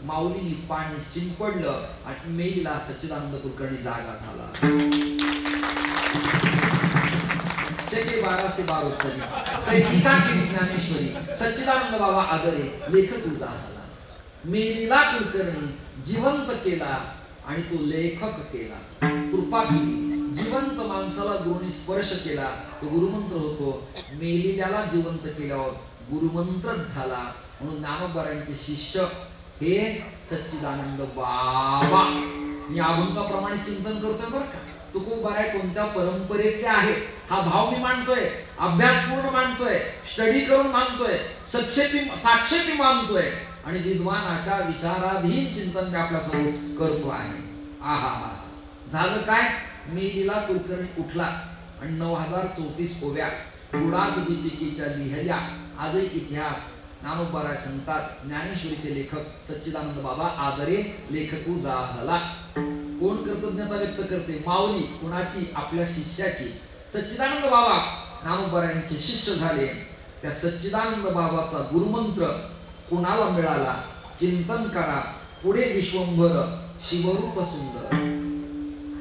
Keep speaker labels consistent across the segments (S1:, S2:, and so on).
S1: माऊलीनी पाणी शिंपडलं आणि मेलीला सच्चिदानंद कुलकर्णी जागा झाला. चेके 1212 टीका केली ज्ञानेश्वरी. सच्चिदानंद बाबा आदरे लेखक उजा झाला. मेलीला कुलकर्णी जिवंत केला आणि तो लेखक केला. कृपा केली. जिवंत माणसाला गुरुनी स्पर्श केला तो गुरुमंत्र होतो. मेलेल्याला जिवंत केल्यावर गुरुमंत्रच झाला. म्हणून ज्ञानोबारांचे शिष्य हे सच्चिदानंद बाबा. मी अभंगाप्रमाणे चिंतन करतोय बरं का. तुकोबाराय कोणत्या परंपरेतले आहे हा भाव मी मांडतोय. अभ्यासपूर्ण मांडतोय. स्टडी करून मांडतोय. साक्षेपी मांडतोय आणि विद्वानाच्या विचाराधीन चिंतन मी आपल्या समोर करतो आहे. आहा झालं काय. मेलीला कुलकर्णी उठला आणि 9034 ओव्या गुणार्थ दीपिकेच्या लिहिल्या. आजही इतिहास ज्ञानोबाराय सांगतात. ज्ञानेश्वरीचे लेखक सच्चिदानंद बाबा आदरे लेखकू झाला. कोण कृतज्ञता व्यक्त करते. माऊली. कोणाची. आपल्या शिष्याची. सच्चिदानंद बाबा ज्ञानोबारायांचे शिष्य झाले. त्या सच्चिदानंद बाबाचा गुरुमंत्र कुणाला मिळाला. चिंतन करा. पुढे विश्वंभर शिवरूप सुंदर.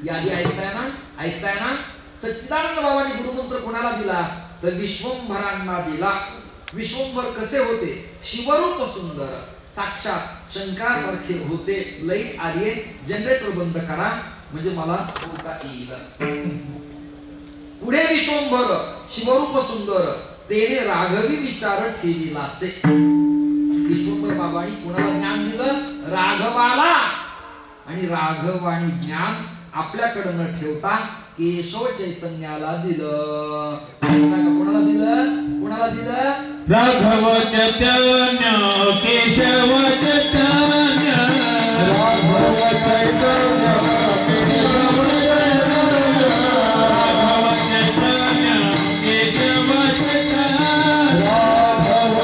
S1: यादी ऐकताय ना. सच्चिदानंद बाबांनी गुरुमंत्र कोणाला दिला तर विश्वंभरांना दिला. विश्वंभर कसे होते. शिवरूप सुंदर. साक्षात शंकरासारखे होते. लाईट आली. जनरेटर बंद करा म्हणजे मला बोलता येईल. पुढे विश्वंभर शिवरूप सुंदर तेने राघवी विचार ठेविलासे. विश्वंभर बाबांनी कोणाला ज्ञान दिलं. राघवाला. आणि राघवानी ज्ञान आपल्याकडे न ठेवता केशव चैतन्याला दिलं. कोणाला दिलं. कोणाला दिलं.
S2: राघव चैतन्य केशव चैतन्य. राघव चैतन्य केशव चैतन्य. राघव चैतन्य केशव चैतन्य. राघव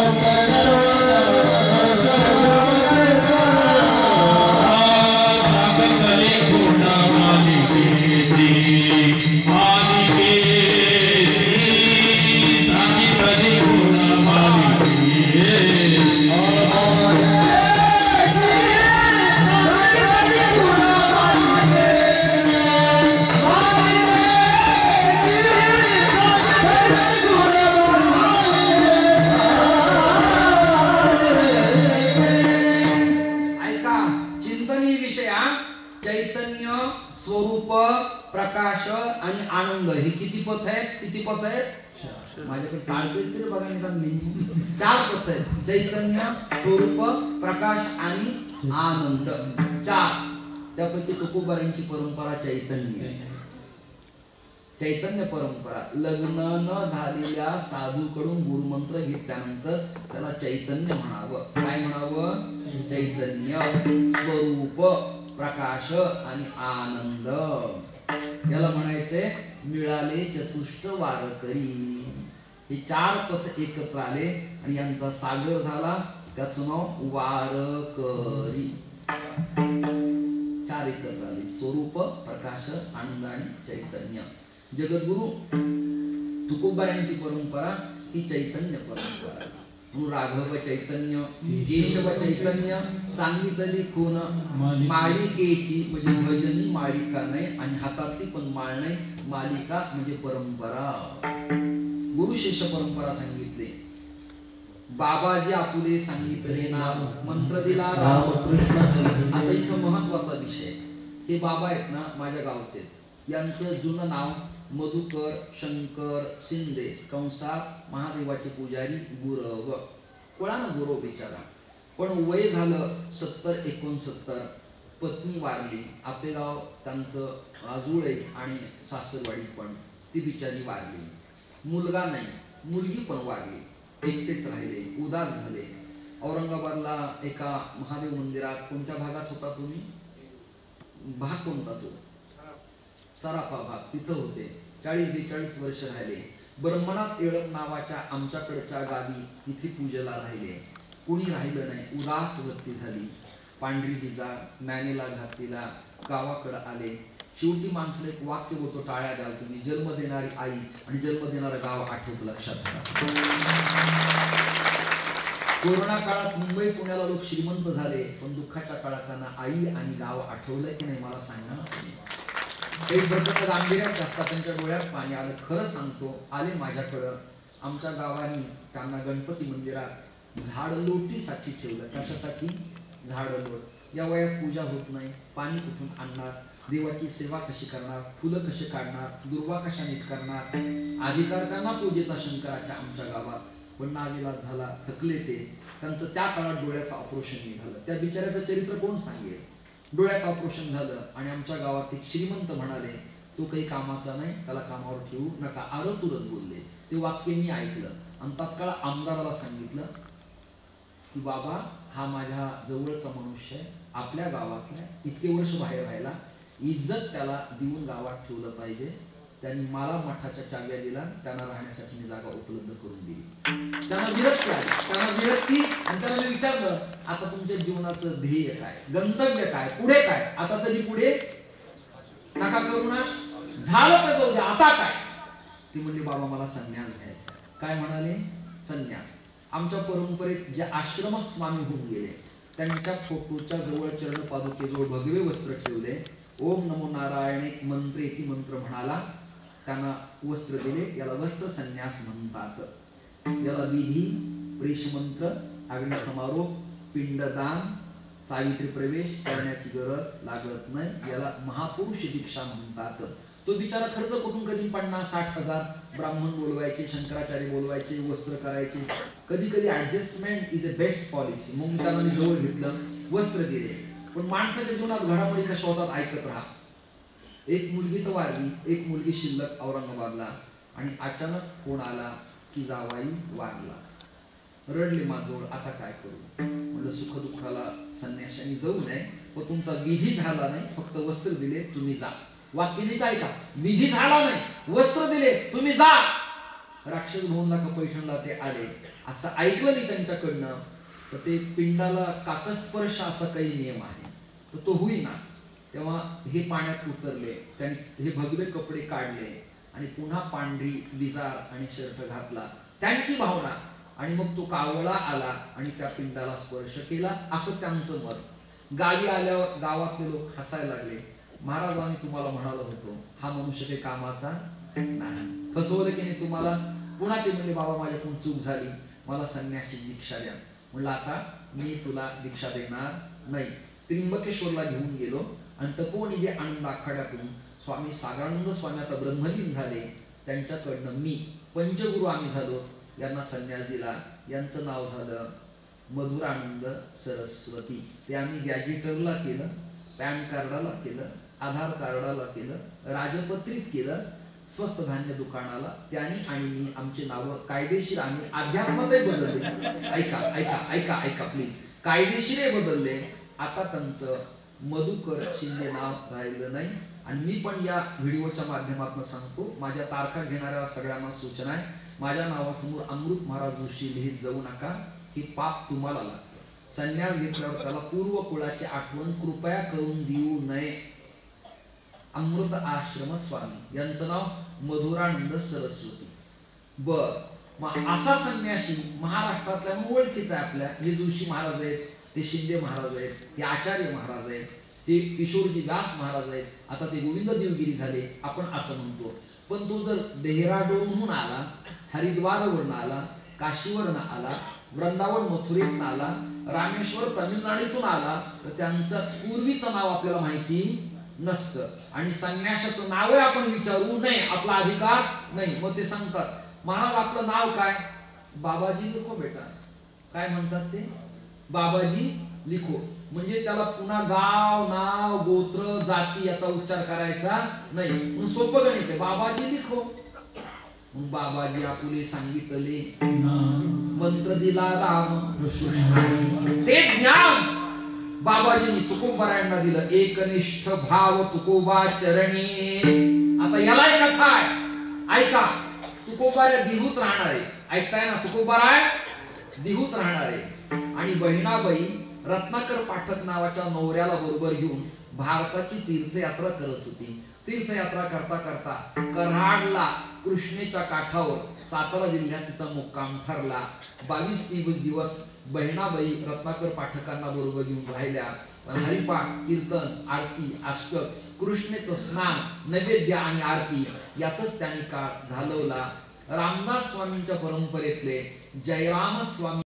S1: प्रकाश आणि आनंद हे किती पथ आहेत. किती पथ आहेत. माझ्याकडे टाळपेल बघा निदान 4 पथ आहेत. चैतन्य स्वरूप प्रकाश आणि आनंद 4. त्यापैकी तुकोबारांची परंपरा चैतन्य. चैतन्य परंपरा. लग्न न झालेल्या साधूकडून गुरुमंत्र घेतल्यानंतर त्याला चैतन्य म्हणावं. काय म्हणावं. चैतन्य स्वरूप प्रकाश आणि आनंद. याला म्हणायचे मिळाले चतुष्ट वारकरी. हे 4 पथ एकत्र आले आणि यांचा सागर झाला. त्याचं नाव वारकरी. 4 एकत्र आले. स्वरूप प्रकाश आनंद आणि चैतन्य. जगद्गुरु तुकोबारांची परंपरा ही चैतन्य परंपरा. राघव चैतन्य केशव चैतन्य सांगितले खून मालिकेची म्हणजे भजनी मालिका नाही आणि हातातली पण माळ नाही. मालिका म्हणजे परंपरा. गुरु शिष्य परंपरा सांगितले. बाबाजी आपुले सांगितले नाम मंत्र दिला रामकृष्ण. आता इथं महत्वाचा विषय. हे बाबा आहेत ना माझ्या गावचे. यांचं जुनं नाव मधुकर शंकर शिंदे कंसात महादेवाचे पुजारी गुरव. कोणाला गुरव बिचारा. पण वय झालं 70-69. पत्नी वारली. आपले गाव त्यांचं आजुळे आणि सासरवाडी पण ती बिचारी वारली. मुलगा नाही. मुलगी पण वारली. एकटेच राहिले. उदास झाले. औरंगाबादला एका महादेव मंदिरात कोणत्या भागात होता तुम्ही. भाग कोणता तो. सराफा भाग. तिथं होते. 40-42 वर्ष राहिले. ब्रह्मनाथ येळप नावाच्या आमच्याकडच्या गावी तिथे पूजेला राहिले. कुणी राहिलं नाही. उदास वृत्ती झाली. पांढरी दिजा मॅनेला घातलीला गावाकडे आले. शेवटी माणसाला एक वाक्य होतं. टाळ्या द्याल तुम्ही. जन्म देणारी आई आणि जन्म देणारं गाव आठवत लक्षात घ्या. कोरोना काळात मुंबई पुण्याला लोक श्रीमंत झाले, पण दुःखाच्या काळात त्यांना आई आणि गाव आठवलं की नाही मला सांगा ना. काही प्रकट गांभीर्यात असतात, त्यांच्या डोळ्यात पाणी आलं. खरं सांगतो, आले माझ्याकडं. आमच्या गावाने त्यांना गणपती मंदिरात झाडलोटीसाठी ठेवलं. कशासाठी? झाडलोट. या वयात पूजा होत नाही, पाणी कुठून आणणार, देवाची सेवा कशी करणार, फुलं कशी काढणार, दुर्वा कशा नीट करणार, अधिकार त्यांना पूजेचा शंकराच्या आमच्या गावात. पण नाविलाज झाला, थकले ते. त्यांचं त्या काळात डोळ्याचं ऑपरेशन निघालं. त्या बिचाऱ्याचं चरित्र कोण सांगेल. डोळ्याचं ऑपरेशन झालं आणि आमच्या गावात एक श्रीमंत म्हणाले, तो काही कामाचा नाही, त्याला कामावर ठेवू नका. आरत तुरत बोलले. ते वाक्य मी ऐकलं आणि तात्काळ आमदाराला सांगितलं की बाबा, हा माझ्या जवळचा मनुष्य आहे, आपल्या गावातल्या, इतके वर्ष बाहेर राहिला, इज्जत त्याला देऊन गावात ठेवलं पाहिजे. त्यांनी मला मठाच्या चाव्या दिला, त्यांना राहण्यासाठी मी जागा उपलब्ध करून दिली. त्यांना विरक्ती आली, त्यांना विरक्ती. आणि त्यांना मी विचारलं, आता तुमच्या जीवनाचं ध्येय काय, गंतव्य काय, पुढे काय? आता तरी पुढे नका करू ना, झालं तर जाऊ द्या, आता काय? ती म्हणली, बाबा मला संन्यास घ्यायचा. काय म्हणाले? संन्यास. आमच्या परंपरेत जे आश्रम स्वामी होऊन गेले, त्यांच्या फोटोच्या जवळ चरण पादुकेजवळ भगवे वस्त्र ठेवले. ओम नमो नारायण एक मंत्र, एक मंत्र म्हणाला, त्यांना वस्त्र दिले. याला वस्त्र संन्यास म्हणतात. याला विधी, प्रेषमंत्र, अग्नी समारोप, पिंडदान, सावित्री प्रवेश करण्याची गरज लागत नाही. याला महापुरुष दीक्षा म्हणतात. तो बिचारा खर्च कुठून कधी 50-60 हजार ब्राह्मण बोलवायचे, शंकराचार्य बोलवायचे, वस्त्र करायचे. कधी कधी adjustment is a best policy. मग त्याला मी जवळ घेतलं, वस्त्र दिले. पण माणसाच्या जीवनात घडामोडी कशा होतात ऐकत राहा. एक मुलगी तर वारली, एक मुलगी शिल्लक औरंगाबादला. आणि अचानक फोन आला की जावाई वारला. रडले माझजवळ, आता काय करू? म्हणलं सुखदुःखाला संन्याशाने जाऊ नये, पण तुमचा विधी झाला नाही, फक्त वस्त्र दिले, तुम्ही जा. वाक्य नीट ऐका, विधी झाला नाही, वस्त्र दिले, तुम्ही जा. राक्षस भवनला का पैठणला ते आले. असं ऐकलं मी त्यांच्याकडनं. तर ते पिंडाला काकस्पर्श असा काही नियम आहे, तर तो होईना. तेव्हा हे पाण्यात उतरले, त्यांनी हे भगवे कपडे काढले आणि पुन्हा पांढरी विजार आणि शर्ट घातला, त्यांची भावना. आणि मग तो कावळा आला आणि त्या पिंडाला स्पर्श केला, असं त्यांचं मत. गावी आल्यावर गावातले लोक हसायला लागले. महाराज, आम्ही तुम्हाला म्हणालो होतो, हा मनुष्य काही कामाचा नाही, फसवलं की नाही तुम्हाला. पुन्हा ते म्हणले, बाबा माझ्याकडून चूक झाली, मला संन्यासची दीक्षा द्या. म्हणलं आता मी तुला दीक्षा देणार नाही. त्र्यंबकेश्वरला घेऊन गेलो आणि तपोनिधी आनंद आखाड्यातून स्वामी सागानंद स्वामी आता ब्रह्मलीन झाले, त्यांच्याकडनं मी पंचगुरु आम्ही झालो, यांना संन्यास दिला. यांचं नाव झालं मधुरानंद सरस्वती. ते आम्ही गॅजेटरला केलं, पॅन कार्डाला केलं, आधार कार्डाला केलं, राजपत्रित केलं, स्वस्त धान्य दुकानाला. त्यांनी आणि मी आमचे नाव कायदेशीर आम्ही अध्यात्मातही बदलले. ऐका ऐका ऐका ऐका प्लीज, कायदेशीर बदलले. आता त्यांचं मधुकर शिंदे नाव राहिलं नाही. आणि मी पण या व्हिडिओच्या माध्यमातून सांगतो, माझ्या तारखा घेणाऱ्या सगळ्यांना सूचना आहे, माझ्या नावासमोर अमृत महाराज जोशी लिहित जाऊ नका, हे पाप तुम्हाला लागतं. संन्यास घेतल्यावर त्याला पूर्व कुळाची आठवण कृपया करून देऊ नये. अमृत आश्रम स्वामी, यांचं नाव मधुरानंद सरस्वती. बर, मग असा संन्यासी महाराष्ट्रातल्या ओळखीचा आहे आपल्या. हे जोशी महाराज आहेत, ते शिंदे महाराज आहेत, हे आचार्य महाराज आहेत, ते किशोरजी व्यास महाराज आहेत, आता ते गोविंद देवगिरी झाले, आपण असं म्हणतो. पण तो जर डेहराडूनहून आला, हरिद्वारवरून आला, काशीवरून आला, वृंदावन मथुरेतून आला, रामेश्वर तमिळनाडूतून आला, तर त्यांचं पूर्वीचं नाव आपल्याला माहिती नसतं. आणि संन्यासाचं नाव आपण विचारू नये, आपला अधिकार नाही. मग ते सांगतात, महाराज आपलं नाव काय? बाबाजी लिखो बेटा. काय म्हणतात ते? बाबाजी लिखो. म्हणजे त्याला पुन्हा गाव, नाव, गोत्र, जाती याचा उच्चार करायचा नाही. सोपं गणित आहे, बाबाजी लिखो. मग बाबाजी आपुले सांगितले, मंत्र दिला राम, ते ज्ञान बाबाजींनी तुकोबारायांना दिलं. एकनिष्ठ भाव तुकोबा चरणी. आता याला कथा आहे, ऐका. तुकोबारा दिहूत राहणारे, ऐकताय ना? तुकोबारा दिहूत राहणारे आणि बहिणाबाई रत्नाकर पाठक नावाच्या नवऱ्याला बरोबर घेऊन भारताची तीर्थयात्रा करत होती. तीर्थयात्रा करता करता कराडला कृष्णेच्या काठावर सातारा जिल्ह्यात तिचा मुक्काम ठरला. 22-23 दिवस बहिणाबाई रत्नाकर पाठकांना बरोबर घेऊन राहिल्या. हरिपाठ, कीर्तन, आरती, अष्टक, कृष्णेचं स्नान, नैवेद्य आणि आरती यातच त्यांनी काळ घालवला. रामदास स्वामींच्या परंपरेतले जयराम स्वामी